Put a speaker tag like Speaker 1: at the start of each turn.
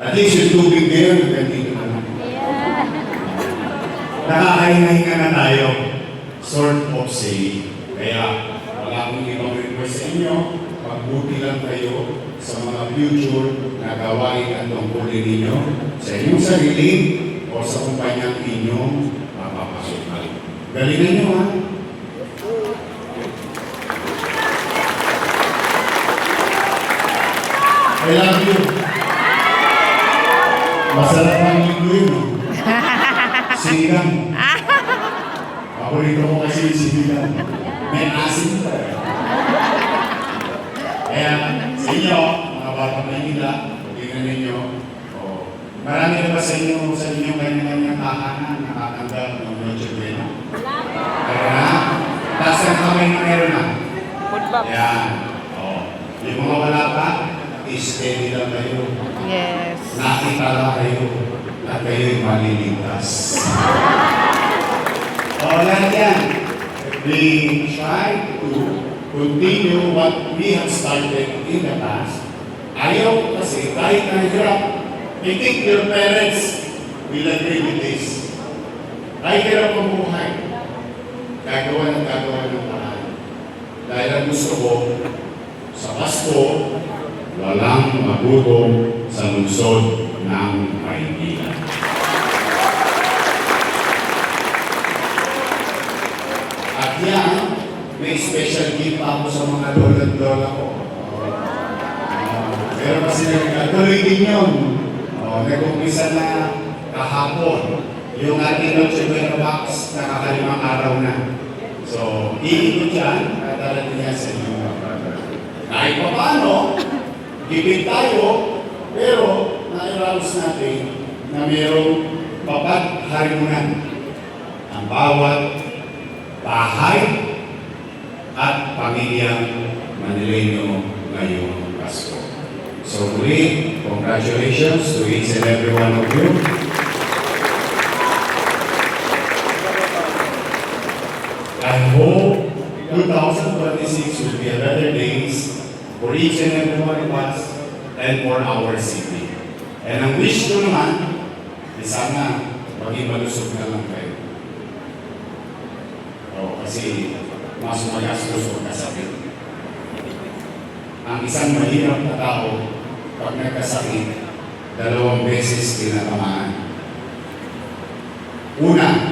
Speaker 1: At least yung tubig ngayon, nandito na lang.
Speaker 2: Yeah.
Speaker 1: Nakakahinga na tayo. Sort of say. Kaya, wala akong ibang request sa inyo. Magbuti lang kayo sa mga future na gawain at tungkulin ninyo sa inyong sarili o sa kumpanyang inyong mapapasukan. Galingan nyo, ha? I love you. Masarap ang linggo yun. Sinigang. Paborito ko kasi yung sinigang. May asin pa. Kaya sa inyo, mga batang Manila, tingnan ninyo, marami na ba sa inyo kanya-kanyang tahanan nakatanggap ng Noche Buena? Kaya na, taas ang kamay na meron na. Ayan. Yung mga wala pa, steady lang kayo.
Speaker 2: Yes.
Speaker 1: Nakita lang kayo na kayo'y maliligtas. Lahat yan. We try to continue what we have started in the past. Ayaw kasi kahit nahirap, I think your parents will agree with this. Kahit hirap ang buhay, gagawa ng paraan. Dahil ang gusto ko, sa Pasko, walang magutom sa lungsod ng Maynila. At yan, may special gift ako sa mga lola at lola ko. Pero kasi nagkatuloy din yun. Nag-umpisa na kahapon. Yung ating Noche Buena box, nakakalimang araw na. So, iikot yan, at darating yan sa inyo. Kahit pa paano, gipit tayo, pero nairaos natin na mayroong papagharimunan ang bawat bahay at pamilyang Manileño ngayong Pasko. So muli, congratulations to each and every one of you. I hope 2026 will be a better days for each and every one of us and for our city. And ang wish ko naman, sana maging malusog na lang kayo. Kasi mas magastos o kasakit. Ang isang mahirap na tao, pag nagkasakit, 2 beses tinatamaan. Una,